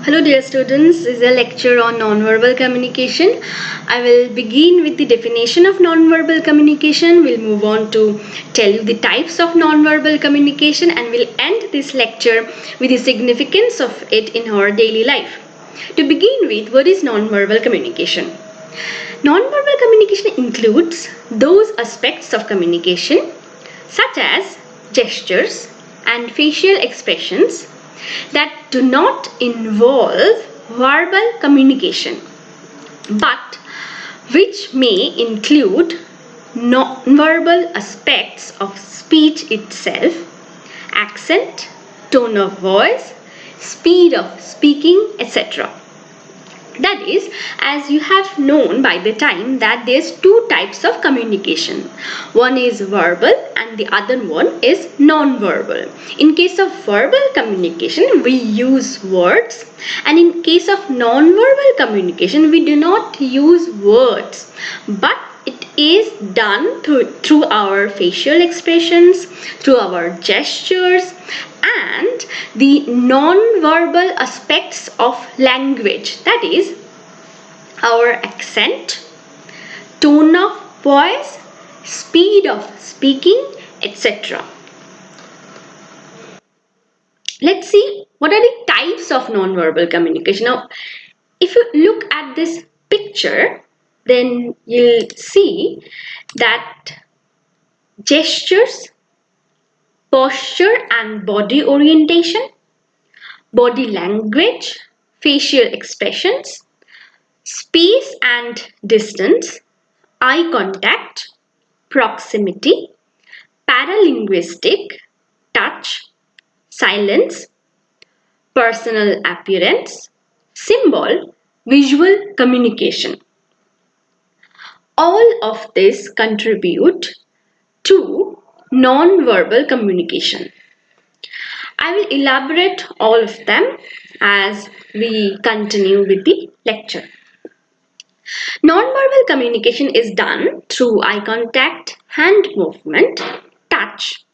Hello dear students, this is a lecture on nonverbal communication. I will begin with the definition of nonverbal communication. We'll move on to tell you the types of nonverbal communication and we'll end this lecture with the significance of it in our daily life. To begin with, what is nonverbal communication? Nonverbal communication includes those aspects of communication such as gestures and facial expressions that do not involve verbal communication but which may include non-verbal aspects of speech itself, accent, tone of voice, speed of speaking, etc. That is, as you have known by the time that there's two types of communication. One is verbal and the other one is non-verbal. In case of verbal communication, we use words, and in case of non-verbal communication, we do not use words, but it is done through our facial expressions, through our gestures, and the non-verbal aspects of language, that is our accent, tone of voice, speed of speaking, etc. Let's see what are the types of non-verbal communication. Now, if you look at this picture, then you'll see that gestures, posture and body orientation, body language, facial expressions, space and distance, eye contact, proximity, paralinguistic, touch, silence, personal appearance, symbol, visual communication. All of this contribute to non-verbal communication. I will elaborate all of them as we continue with the lecture. Non-verbal communication is done through eye contact, hand movement, touch,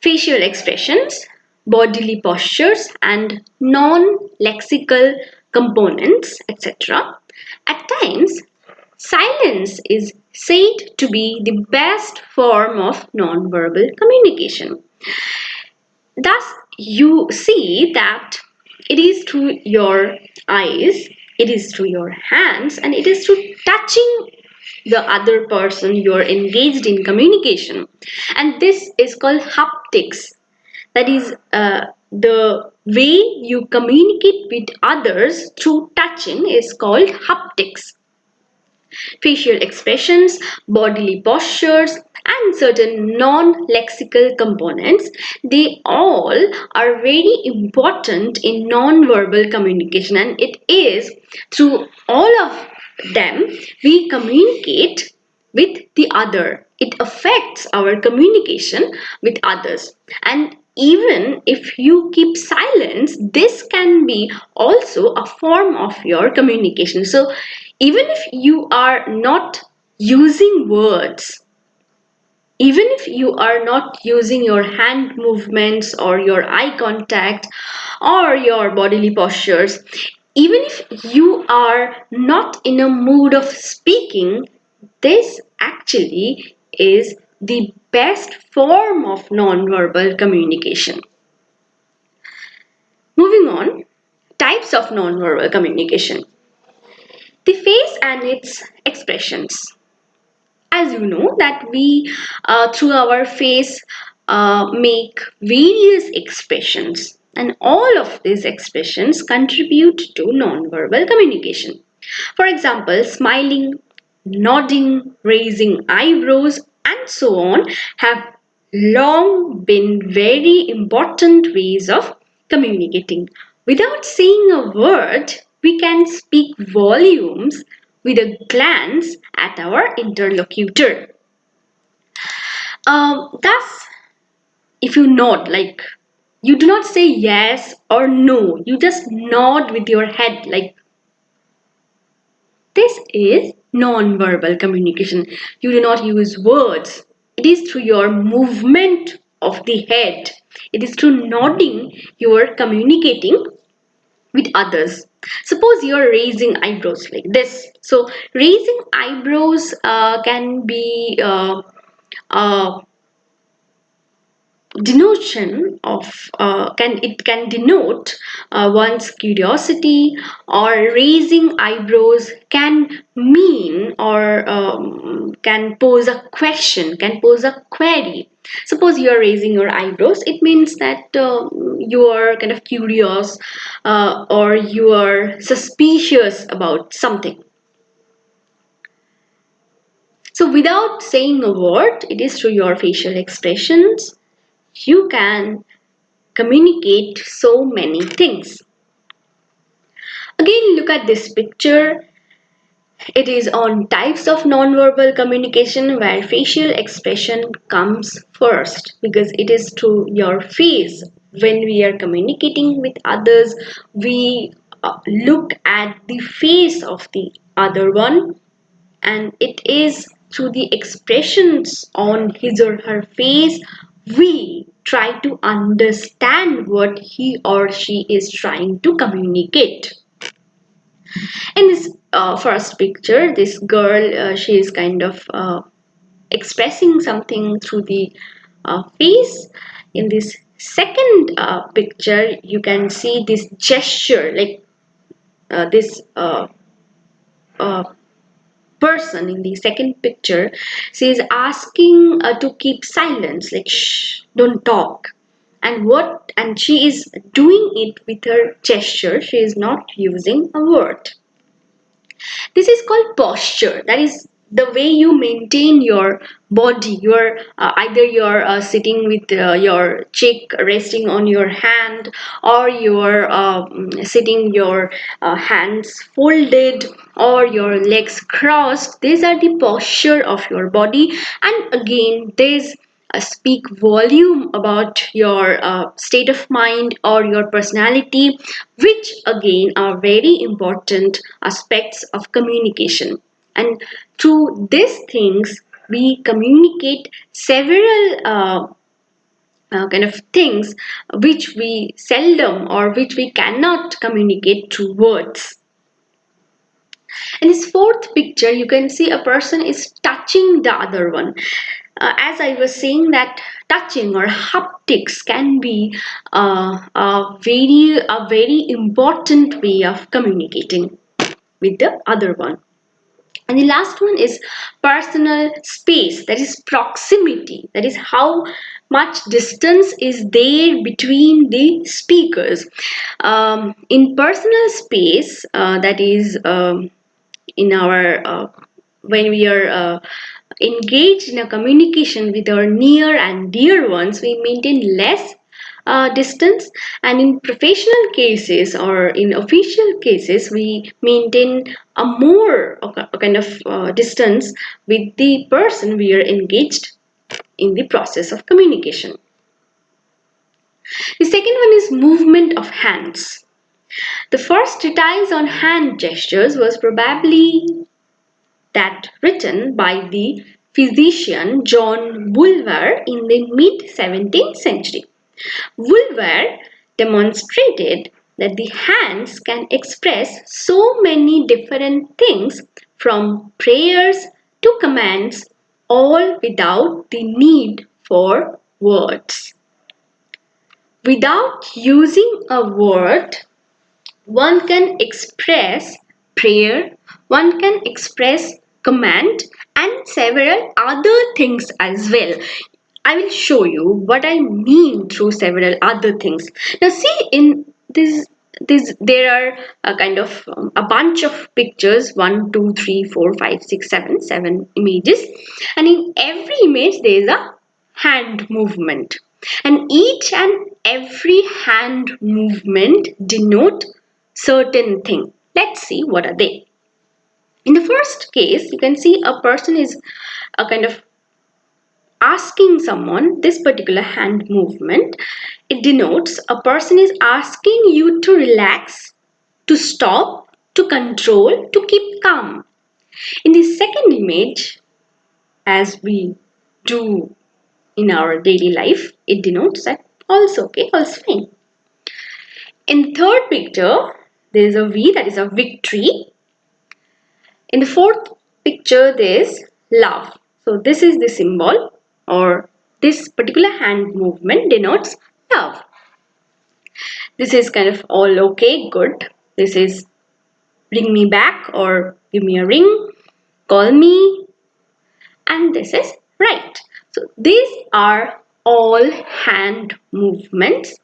facial expressions, bodily postures, and non-lexical components, etc. At times, silence is said to be the best form of non-verbal communication. Thus, you see that it is through your eyes, it is through your hands, and it is through touching the other person you are engaged in communication. And this is called haptics. That is the way you communicate with others through touching is called haptics. Facial expressions, bodily postures, and certain non-lexical components, they all are very important in non-verbal communication, and it is through all of them we communicate with the other. It affects our communication with others, and even if you keep silence, this can be also a form of your communication. So even if you are not using words, even if you are not using your hand movements or your eye contact or your bodily postures, even if you are not in a mood of speaking, this actually is the best form of non-verbal communication. Moving on, types of non-verbal communication. The face and its expressions. As you know that we through our face make various expressions, and all of these expressions contribute to non-verbal communication. For example, smiling, nodding, raising eyebrows, and so on have long been very important ways of communicating. Without saying a word, we can speak volumes with a glance at our interlocutor. Thus, if you nod, like you do not say yes or no, you just nod with your head, like this is non-verbal communication. You do not use words. It is through your movement of the head. It is through nodding you are communicating with others. Suppose you're raising eyebrows like this. So raising eyebrows can be uh, denotion of can denote one's curiosity, or raising eyebrows can mean or can pose a question, can pose a query. Suppose you are raising your eyebrows, it means that you are kind of curious, or you are suspicious about something. So without saying a word, it is through your facial expressions you can communicate so many things. Again, look at this picture. It is on types of nonverbal communication, where facial expression comes first, because it is through your face. When we are communicating with others, we look at the face of the other one, and it is through the expressions on his or her face we try to understand what he or she is trying to communicate. In this first picture, this girl, she is kind of expressing something through the face. In this second picture, you can see this gesture, like this uh, person in the second picture, she is asking to keep silence, like shh, don't talk. And she is doing it with her gesture, she is not using a word. This is called posture. That is the way you maintain your body. You're either you're sitting with your cheek resting on your hand, or you're sitting your hands folded, or your legs crossed. These are the posture of your body, and again these speak volume about your state of mind or your personality, which again are very important aspects of communication. And through these things we communicate several kind of things which we seldom or which we cannot communicate through words. In this fourth picture, you can see a person is touching the other one. As I was saying, that touching or haptics can be a very important way of communicating with the other one. And the last one is personal space, that is proximity, that is how much distance is there between the speakers. In personal space, that is in our when we are engaged in a communication with our near and dear ones, we maintain less distance, and in professional cases or in official cases we maintain a more a kind of distance with the person we are engaged in the process of communication. The second one is movement of hands. The first treatise on hand gestures was probably that written by the physician John Bulwer in the mid 17th century. Bulwer demonstrated that the hands can express so many different things, from prayers to commands, all without the need for words. Without using a word, one can express prayer, one can express command, and several other things as well. I will show you what I mean through several other things. Now see, in this there are a kind of a bunch of pictures, 1 2 3 4 5 6 7 images, and in every image there is a hand movement, and each and every hand movement denote certain thing. Let's see what are they. In the first case, you can see a person is a kind of asking someone. This particular hand movement, it denotes a person is asking you to relax, to stop, to control, to keep calm. In the second image, as we do in our daily life, it denotes that all's okay, all's fine. In third picture, there is a V, that is a victory. In the fourth picture, there is love. So this is the symbol, or this particular hand movement denotes love. This is kind of all okay, good. This is bring me back or give me a ring, call me, and this is right. So these are all hand movements,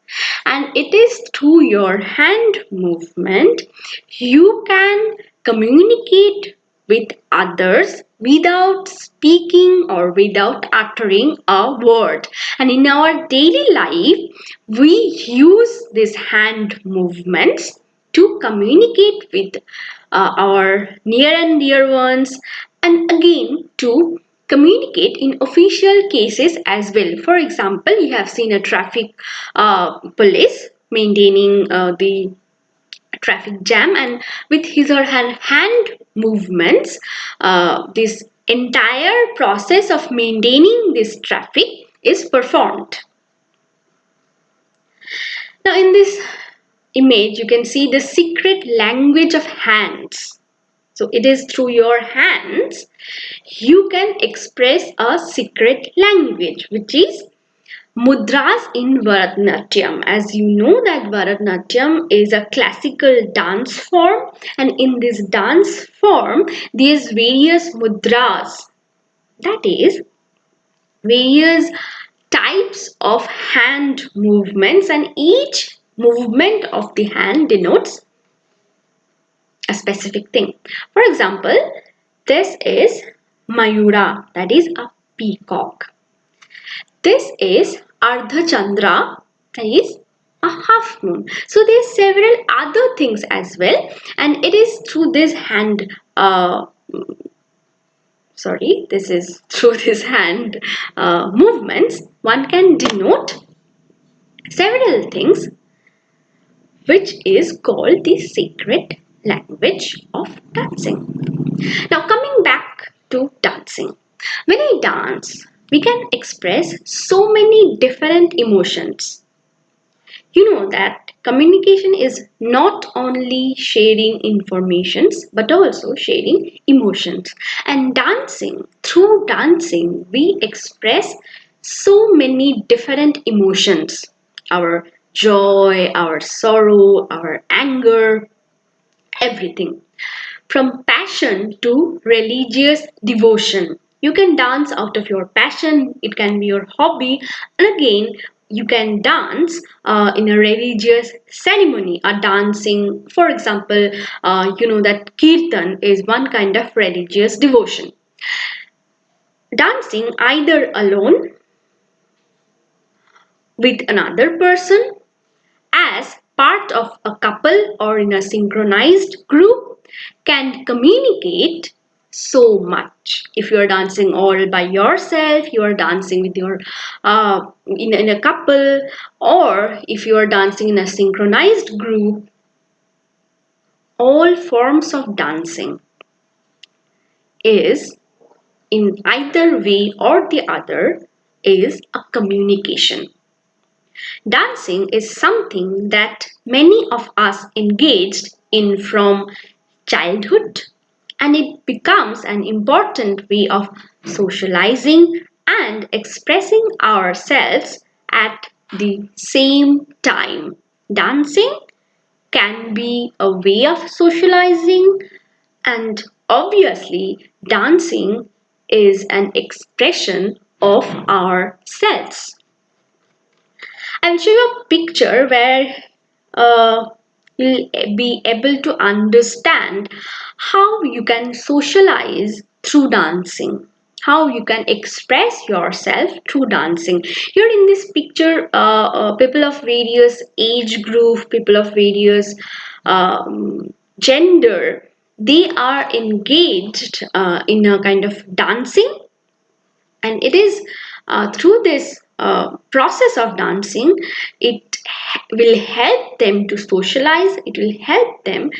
and it is through your hand movement you can communicate with others without speaking or without uttering a word. And in our daily life we use these hand movements to communicate with our near and dear ones, and again to communicate in official cases as well. For example, you have seen a traffic police maintaining the traffic jam, and with his or her hand movements, this entire process of maintaining this traffic is performed. Now in this image you can see the secret language of hands. So it is through your hands you can express a secret language, which is mudras in Bharatanatyam. As you know that Bharatanatyam is a classical dance form, and in this dance form there is various mudras, that is various types of hand movements, and each movement of the hand denotes a specific thing. For example, this is Mayura, that is a peacock. This is Ardha Chandra, that is a half moon. So there are several other things as well, and it is through this hand this is through this hand movements one can denote several things, which is called the sacred language of dancing. Now coming back to dancing. When I dance, we can express so many different emotions. You know that communication is not only sharing informations but also sharing emotions. And through dancing, we express so many different emotions. Our joy, our sorrow, our anger, everything. From passion to religious devotion. You can dance out of your passion, it can be your hobby, and again, you can dance in a religious ceremony. A dancing, for example, you know that kirtan is one kind of religious devotion. Dancing either alone, with another person, as part of a couple, or in a synchronized group, can communicate so much. If you are dancing all by yourself, you are dancing with your in a couple, or if you are dancing in a synchronized group, all forms of dancing is, in either way or the other, is a communication. Dancing is something that many of us engaged in from childhood, and it becomes an important way of socializing and expressing ourselves at the same time. Dancing can be a way of socializing, and obviously, dancing is an expression of ourselves. I'll show you a picture where you'll be able to understand how you can socialize through dancing, how you can express yourself through dancing. Here in this picture, people of various age group, people of various gender, they are engaged in a kind of dancing, and it is through this process of dancing, it will help them to socialize, it will help them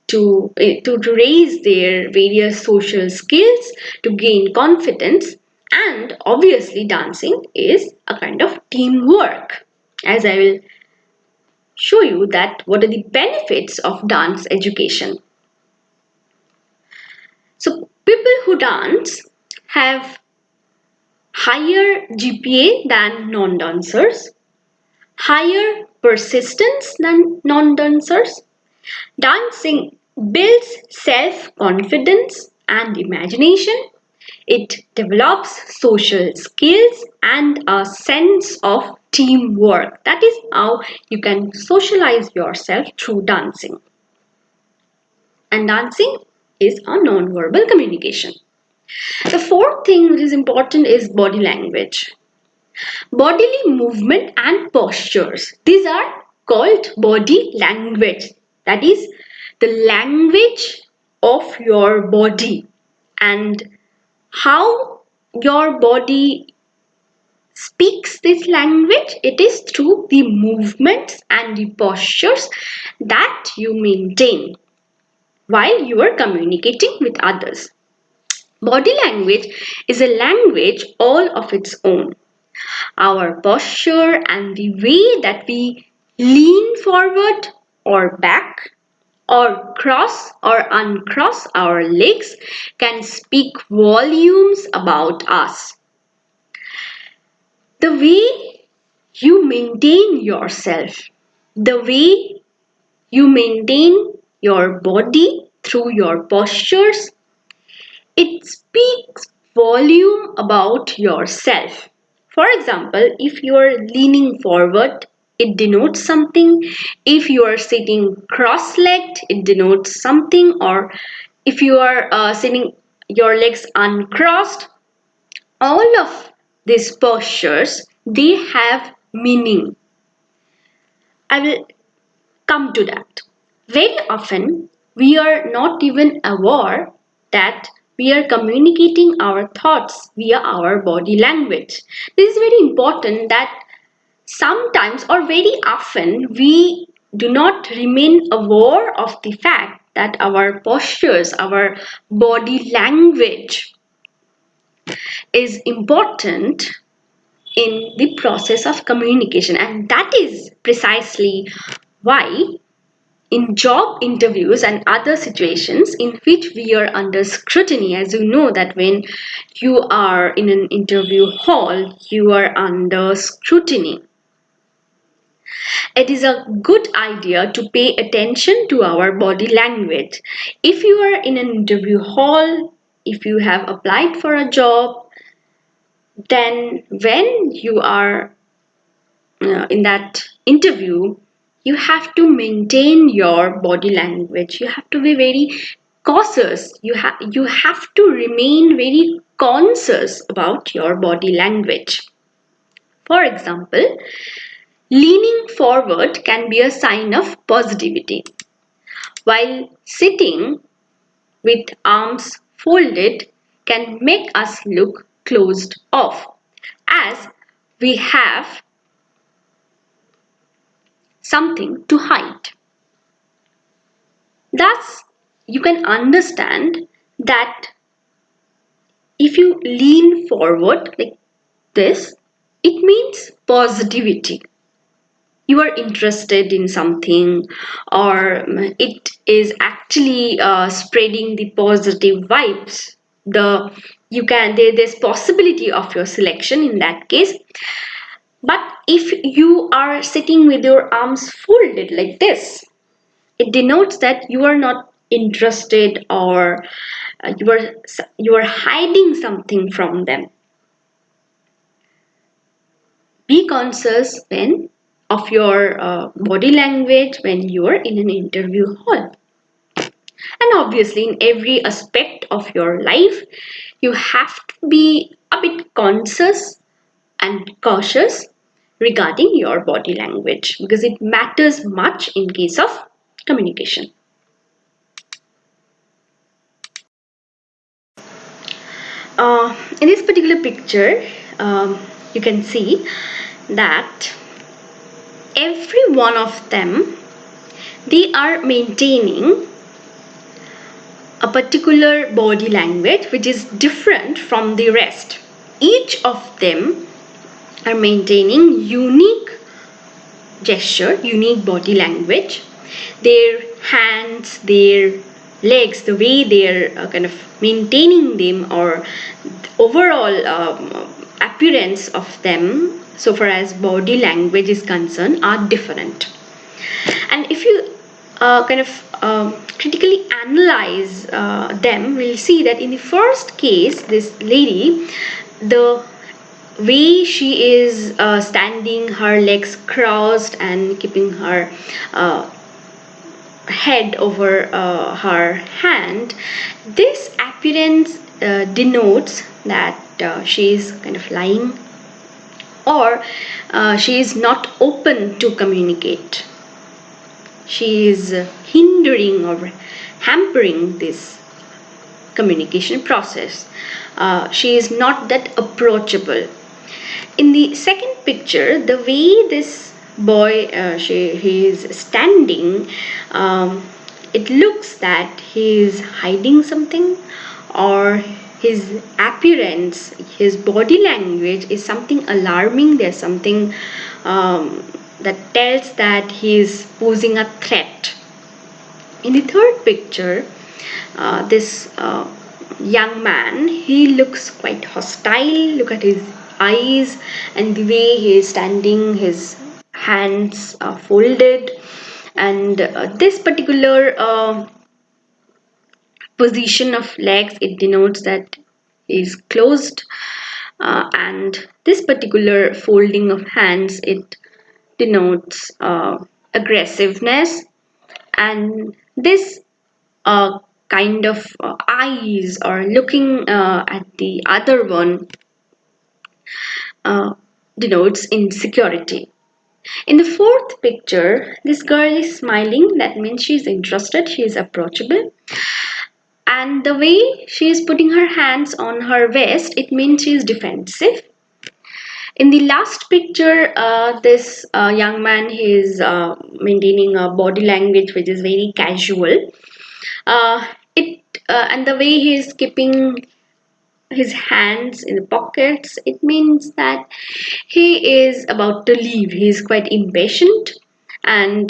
to raise their various social skills, to gain confidence. And obviously dancing is a kind of teamwork, as I will show you that what are the benefits of dance education. So people who dance have higher GPA than non-dancers, higher persistence than non-dancers. Dancing builds self-confidence and imagination. It develops social skills and a sense of teamwork. That is how you can socialize yourself through dancing. And dancing is a non-verbal communication. The fourth thing which is important is body language. Bodily movement and postures. These are called body language. That is the language of your body, and how your body speaks this language. It is through the movements and the postures that you maintain while you are communicating with others. Body language is a language all of its own. Our posture and the way that we lean forward or back or cross or uncross our legs can speak volumes about us. The way you maintain yourself, the way you maintain your body through your postures, it speaks volume about yourself. For example, if you are leaning forward, it denotes something. If you are sitting cross-legged, it denotes something. Or if you are sitting your legs uncrossed, all of these postures, they have meaning. I will come to that. Very often, we are not even aware that we are communicating our thoughts via our body language. This is very important that sometimes or very often we do not remain aware of the fact that our postures, our body language is important in the process of communication, and that is precisely why in job interviews and other situations in which we are under scrutiny, as you know that when you are in an interview hall, you are under scrutiny. It is a good idea to pay attention to our body language. If you are in an interview hall, if you have applied for a job, then when you are in that interview, you have to maintain your body language. You have to be very cautious. You have to remain very conscious about your body language. For example, leaning forward can be a sign of positivity, while sitting with arms folded can make us look closed off, as we have something to hide. Thus, you can understand that if you lean forward like this, it means positivity. You are interested in something, or it is actually spreading the positive vibes. There's possibility of your selection in that case. But if you are sitting with your arms folded like this, it denotes that you are not interested, or you are hiding something from them. Be conscious when of your body language when you are in an interview hall. And obviously, in every aspect of your life, you have to be a bit conscious and cautious regarding your body language, because it matters much in case of communication. In this particular picture, you can see that every one of them, they are maintaining a particular body language which is different from the rest. Each of them are maintaining unique gesture, unique body language, their hands, their legs, the way they're kind of maintaining them, or overall appearance of them, so far as body language is concerned, are different. And if you critically analyze them, we'll see that in the first case, this lady, the way she is standing, her legs crossed and keeping her head over her hand, this appearance denotes that she is kind of lying, or she is not open to communicate. She is hindering or hampering this communication process. She is not that approachable. In the second picture, the way this boy he is standing, it looks that he is hiding something, or his appearance, his body language is something alarming. There's something that tells that he is posing a threat. In the third picture, this young man, he looks quite hostile. Look at his eyes and the way he is standing, his hands are folded, and this particular position of legs, it denotes that he is closed, and this particular folding of hands, it denotes aggressiveness, and this kind of eyes, or looking at the other one, uh, denotes insecurity. In the fourth picture, this girl is smiling. That means she is interested, she is approachable. And the way she is putting her hands on her waist, it means she is defensive. In the last picture, this young man, he is maintaining a body language which is very casual. It and the way he is keeping his hands in the pockets, it means that he is about to leave. He is quite impatient, and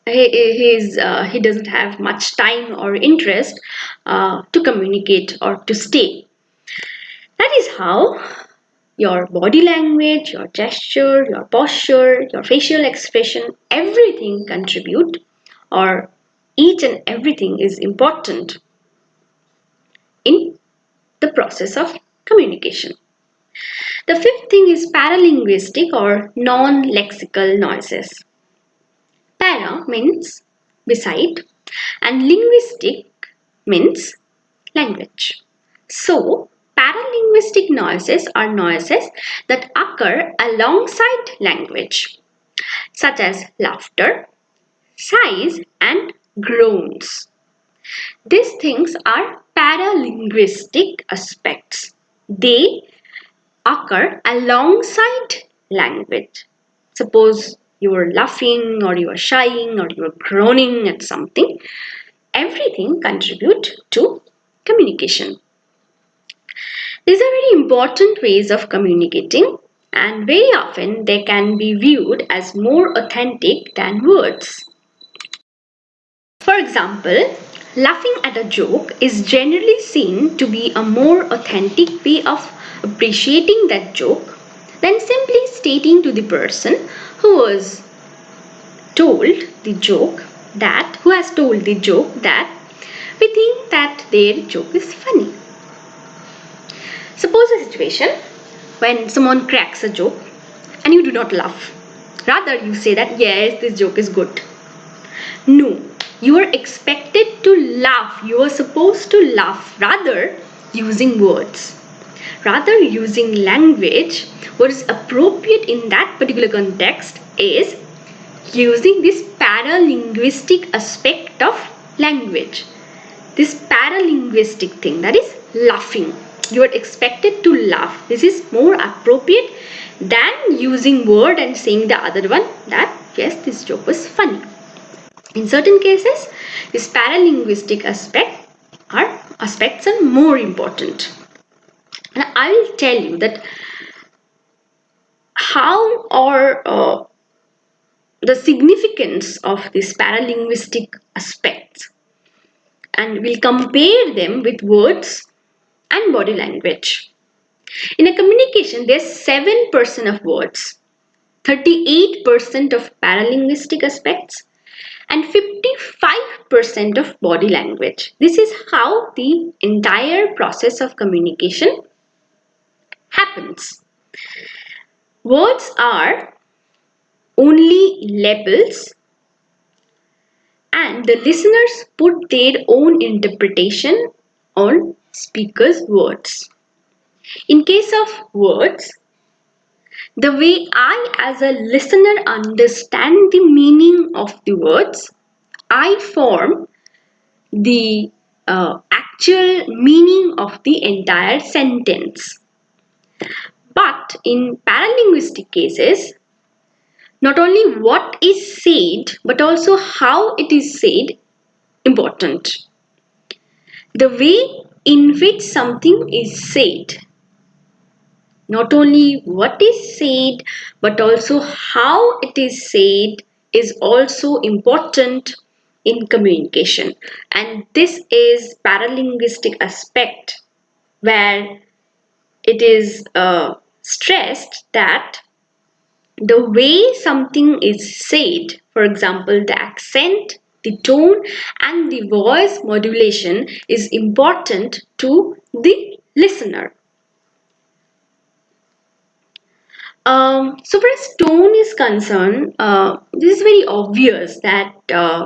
he doesn't have much time or interest to communicate or to stay. That is how your body language, your gesture, your posture, your facial expression, everything contribute, or each and everything is important in the process of communication. The fifth thing is paralinguistic or non-lexical noises. Para means beside, and linguistic means language. So, paralinguistic noises are noises that occur alongside language, such as laughter, sighs, and groans. These things are paralinguistic aspects. They occur alongside language. Suppose you are laughing, or you are shying, or you are groaning at something. Everything contribute to communication. These are very important ways of communicating, and very often they can be viewed as more authentic than words. For example, laughing at a joke is generally seen to be a more authentic way of appreciating that joke than simply stating to the person who was told the joke who has told the joke that we think that their joke is funny. Suppose a situation when someone cracks a joke and you do not laugh. Rather, you say that yes, this joke is good. No, you are expected to laugh. You are supposed to laugh, rather using words. Rather using language, what is appropriate in that particular context is using this paralinguistic aspect of language. This paralinguistic thing, that is laughing. You are expected to laugh. This is more appropriate than using word and saying the other one that yes, this joke was funny. In certain cases, this paralinguistic aspects are more important. And I will tell you that how or the significance of these paralinguistic aspects, and we'll compare them with words and body language. In a communication, there's 7% of words, 38% of paralinguistic aspects, and 55% of body language. This is how the entire process of communication happens. Words are only labels, and the listeners put their own interpretation on speaker's words. In case of words, the way I as a listener understand the meaning of the words, I form the actual meaning of the entire sentence. But in paralinguistic cases, not only what is said but also how it is said important. The way in which something is said, not only what is said but also how it is said, is also important in communication. And this is paralinguistic aspect, where it is stressed that the way something is said, for example, the accent, the tone, and the voice modulation is important to the listener. So far as tone is concerned, this is very obvious that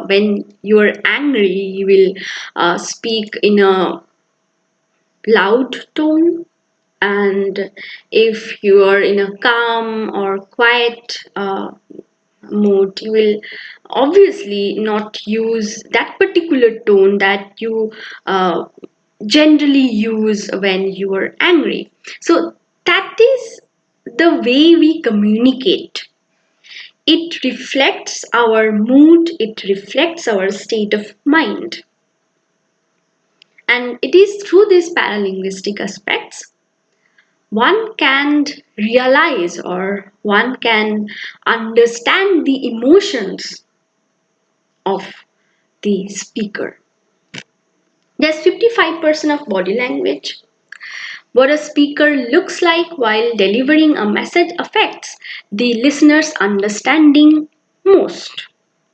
when you are angry, you will speak in a loud tone, and if you are in a calm or quiet mood, you will obviously not use that particular tone that you generally use when you are angry. So that is the way we communicate. It reflects our mood, it reflects our state of mind. And it is through these paralinguistic aspects one can realize or one can understand the emotions of the speaker. There's 55% of body language. What a speaker looks like while delivering a message affects the listener's understanding most.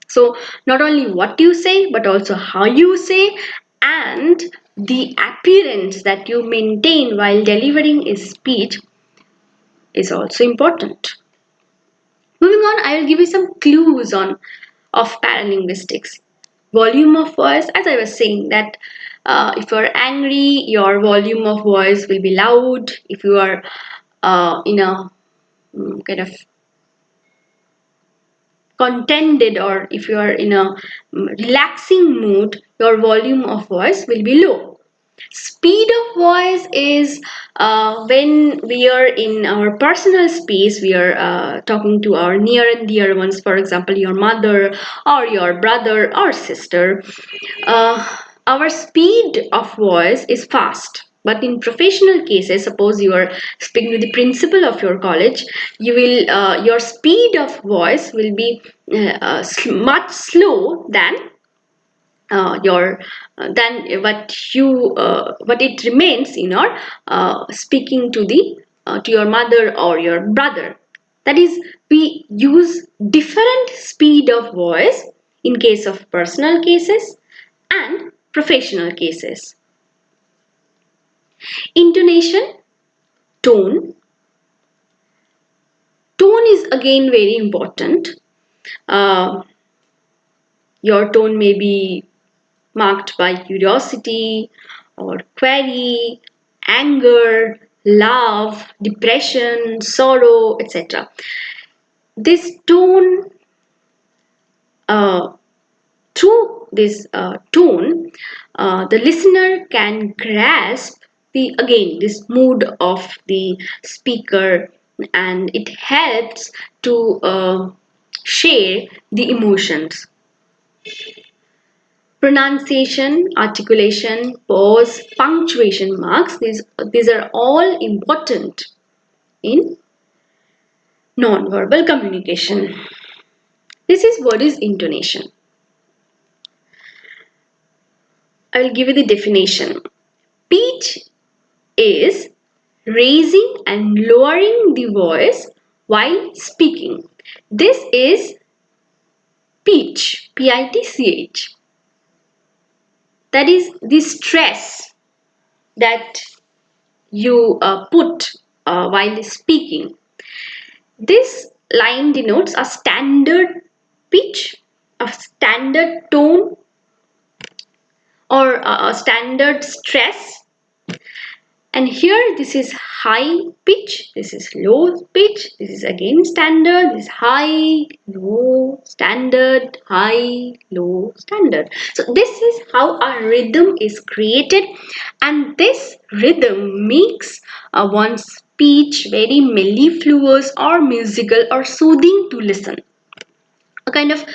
So, not only what you say, but also how you say, and the appearance that you maintain while delivering a speech is also important. Moving on, I will give you some clues on of paralinguistics. Volume of voice, as I was saying, that if you are angry, your volume of voice will be loud. If you are in a kind of contented, or if you are in a relaxing mood, your volume of voice will be low. Speed of voice is when we are in our personal space, we are talking to our near and dear ones, for example, your mother or your brother or sister. Our speed of voice is fast. But in professional cases, suppose you are speaking to the principal of your college, you will your speed of voice will be much slow than your then what it remains in your speaking to the to your mother or your brother. That is, we use different speed of voice in case of personal cases and professional cases. Intonation, tone. Tone is again very important. uh, your tone may be marked by curiosity or query, anger, love, depression, sorrow, etc. This tone, uh, through this tone, the listener can grasp the again this mood of the speaker, and it helps to share the emotions. Pronunciation, articulation, pause, punctuation marks, these are all important in Nonverbal communication. This is what is intonation. I will give you the definition. Pitch is raising and lowering the voice while speaking. This is pitch, P-I-T-C-H. That is the stress that you put while speaking. This line denotes a standard pitch, a standard tone, or a standard stress. And here this is high pitch, this is low pitch, this is again standard, this is high, low, standard, high, low, standard. So this is how a rhythm is created, and this rhythm makes one's speech very mellifluous or musical or soothing to listen. A kind of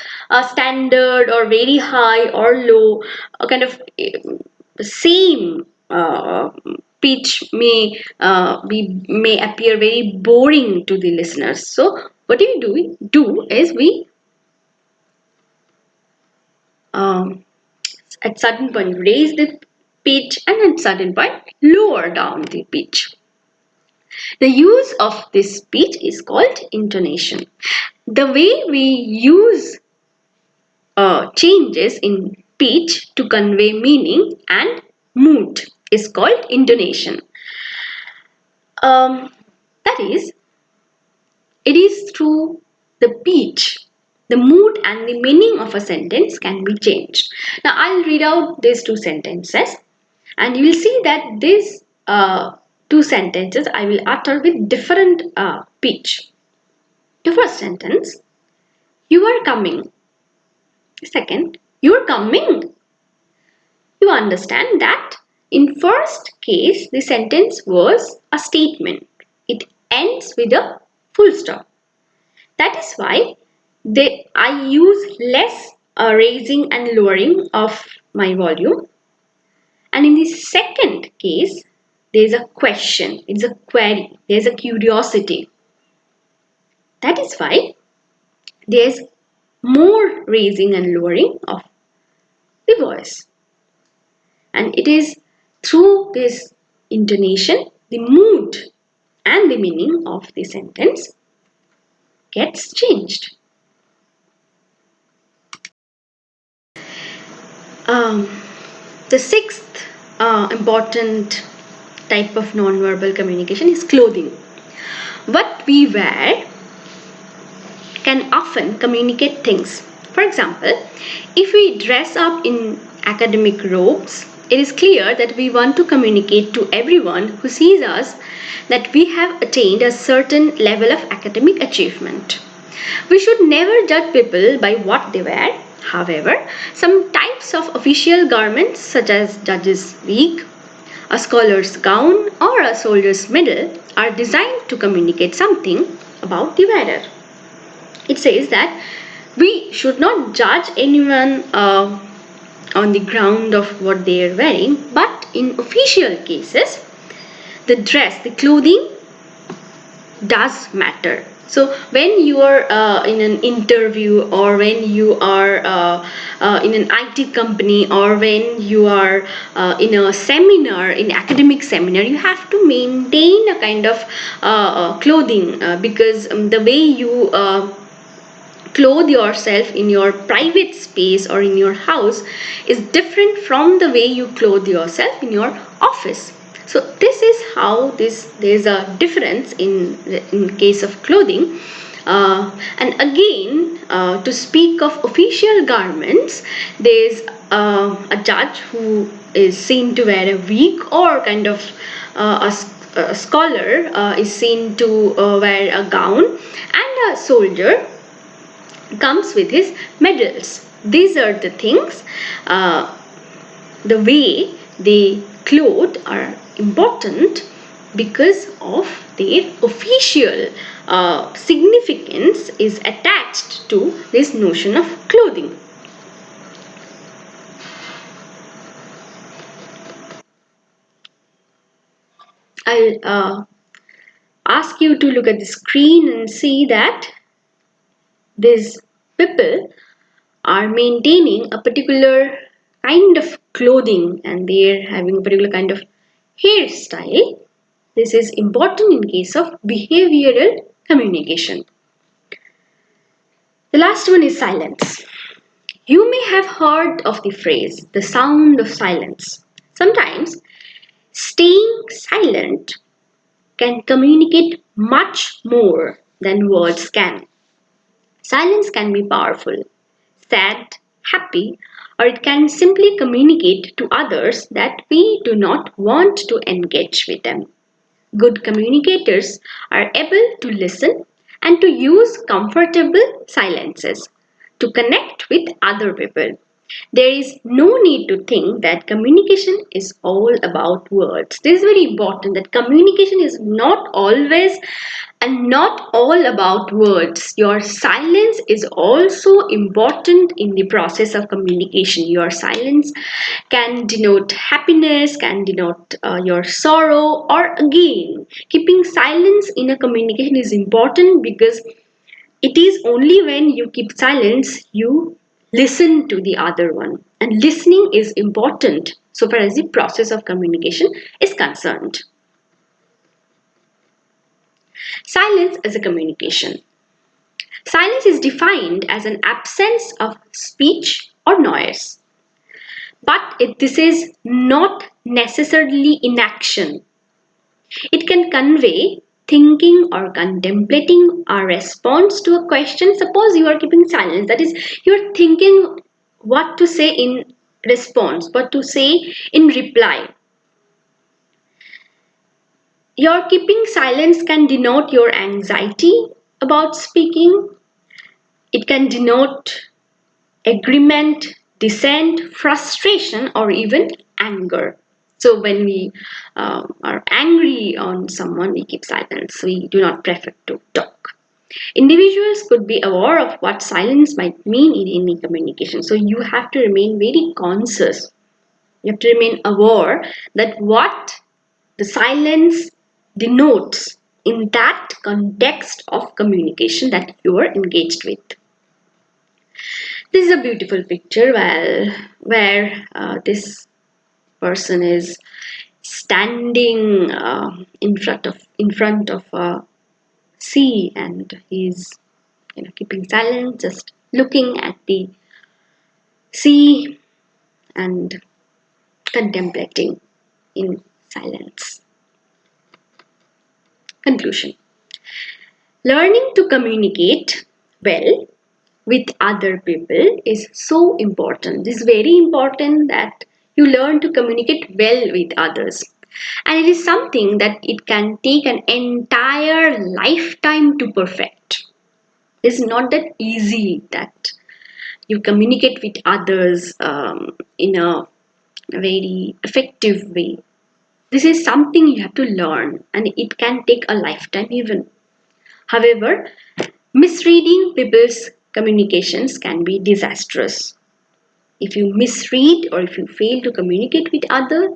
standard or very high or low, a kind of same pitch may appear very boring to the listeners. So what we do is we um, at certain point raise the pitch and at certain point lower down the pitch. The use of this pitch is called intonation. The way we use changes in pitch to convey meaning and mood is called intonation. Um, that is, it is through the pitch, the mood and the meaning of a sentence can be changed. Now I'll read out these two sentences, and you will see that these two sentences I will utter with different pitch. The first sentence, you are coming. The second, you are coming. You understand that in first case the sentence was a statement. It ends with a full stop. That is why I use less raising and lowering of my volume. And in the second case, there is a question, it's a query, there is a curiosity. That is why there is more raising and lowering of the voice. And it is through this intonation, the mood and the meaning of the sentence gets changed. Um, the sixth important type of nonverbal communication is clothing. What we wear can often communicate things. For example, if we dress up in academic robes, it is clear that we want to communicate to everyone who sees us that we have attained a certain level of academic achievement. We should never judge people by what they wear. However, some types of official garments, such as judge's wig, a scholar's gown, or a soldier's medal, are designed to communicate something about the wearer. It says that we should not judge anyone on the ground of what they are wearing, but in official cases, the dress, the clothing does matter. So when you are in an interview, or when you are in an IT company, or when you are in a seminar, in academic seminar, you have to maintain a kind of clothing, because the way you clothe yourself in your private space or in your house is different from the way you clothe yourself in your office. So this is how there's a difference in case of clothing. And again, to speak of official garments, there's a judge who is seen to wear a wig, or kind of a scholar is seen to wear a gown, and a soldier comes with his medals. These are the things, the way they clothe are important because of their official significance is attached to this notion of clothing. I'll ask you to look at the screen and see that these people are maintaining a particular kind of clothing and they're having a particular kind of hairstyle. This is important in case of behavioral communication. The last one is silence. You may have heard of the phrase, the sound of silence. Sometimes staying silent can communicate much more than words can. Silence can be powerful, sad, happy, or it can simply communicate to others that we do not want to engage with them. Good communicators are able to listen and to use comfortable silences to connect with other people. There is no need to think that communication is all about words. This is very important that communication is not always and not all about words. Your silence is also important in the process of communication. Your silence can denote happiness, can denote your sorrow, or again, keeping silence in a communication is important because it is only when you keep silence you listen to the other one. And listening is important so far as the process of communication is concerned. Silence as a communication. Silence is defined as an absence of speech or noise. But this is not necessarily inaction. It can convey thinking or contemplating a response to a question. Suppose you are keeping silence, that is, you are thinking what to say in response, what to say in reply. Your keeping silence can denote your anxiety about speaking. It can denote agreement, dissent, frustration, or even anger. So when we are angry on someone, we keep silence. We do not prefer to talk. Individuals could be aware of what silence might mean in any communication. So you have to remain very conscious. You have to remain aware that what the silence denotes in that context of communication that you are engaged with. This is a beautiful picture where this person is standing in front of a sea and he's keeping silent, just looking at the sea and contemplating in silence. Conclusion. Learning to communicate well with other people is so important. This is very important that you learn to communicate well with others. And it is something that it can take an entire lifetime to perfect. It's not that easy that you communicate with others in a very effective way. This is something you have to learn and it can take a lifetime even. However, misreading people's communications can be disastrous. If you misread or if you fail to communicate with others,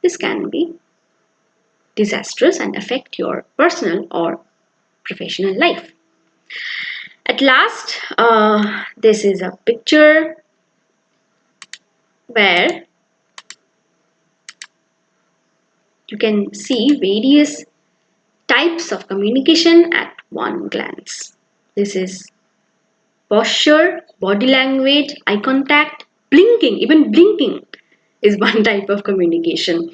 this can be disastrous and affect your personal or professional life. At last, this is a picture where you can see various types of communication at one glance. This is posture, body language, eye contact, blinking, even blinking is one type of communication.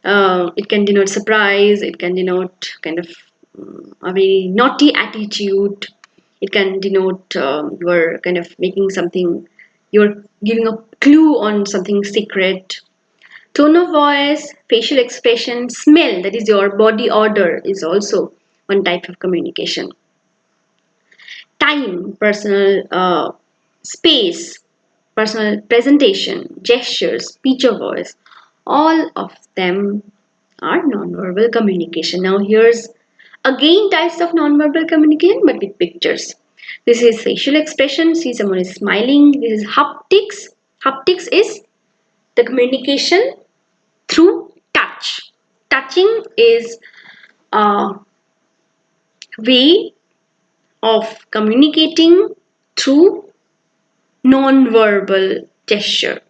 It can denote surprise, it can denote kind of a very naughty attitude, it can denote you're kind of making something, you're giving a clue on something secret. Tone of voice, facial expression, smell, that is your body odor, is also one type of communication. Time, personal space, personal presentation, gestures, speech or voice, all of them are nonverbal communication. Now here's again types of nonverbal communication but with pictures. This is facial expression, see someone is smiling. This is haptics. Haptics is the communication through touch. Touching is way of communicating through non-verbal gesture.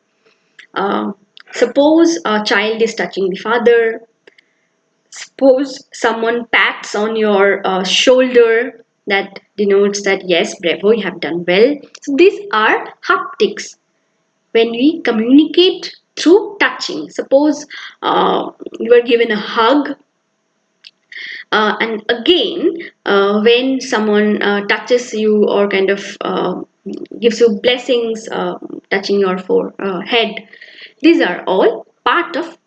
Uh, Suppose a child is touching the father. Suppose someone pats on your shoulder, that denotes that yes, bravo, you have done well. So these are haptics when we communicate through touching. Suppose you are given a hug, and again, when someone touches you or kind of gives you blessings, touching your forehead, these are all part of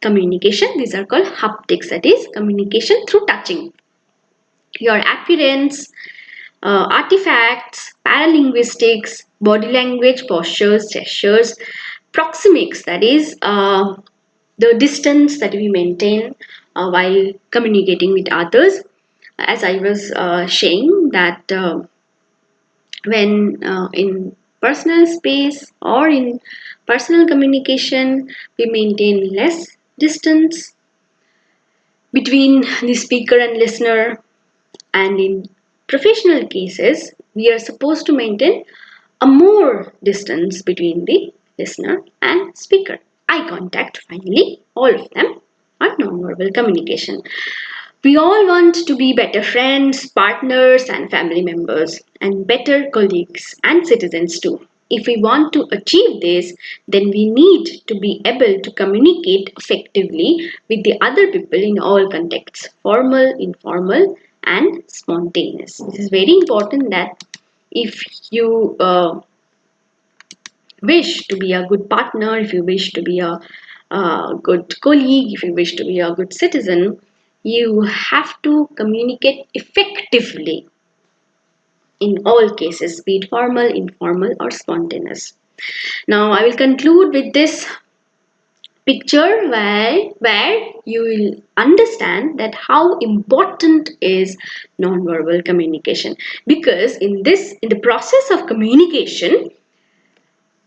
communication. These are called haptics, that is communication through touching. Your appearance, artifacts, paralinguistics, body language, postures, gestures, proxemics, that is the distance that we maintain while communicating with others. As I was saying that when in personal space or in personal communication, we maintain less distance between the speaker and listener, and in professional cases, we are supposed to maintain a more distance between the listener and speaker. Eye contact, finally, all of them are nonverbal communication. We all want to be better friends, partners, and family members, and better colleagues and citizens too. If we want to achieve this, then we need to be able to communicate effectively with the other people in all contexts, formal, informal, and spontaneous. This is very important that if you wish to be a good partner, if you wish to be a good colleague, if you wish to be a good citizen, you have to communicate effectively in all cases, be it formal, informal, or spontaneous. Now, I will conclude with this picture where you will understand that how important is nonverbal communication, because in the process of communication,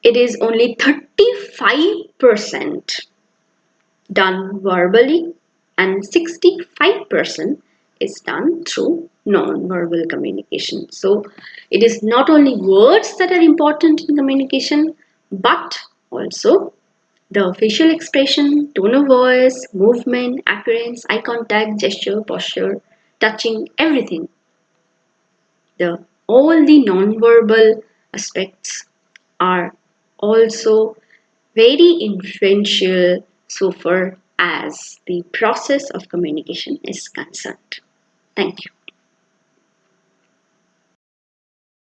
it is only 35% done verbally and 65% is done through non-verbal communication. So it is not only words that are important in communication, but also the facial expression, tone of voice, movement, appearance, eye contact, gesture, posture, touching, everything. All the non-verbal aspects are also very influential so far as the process of communication is concerned. Thank you.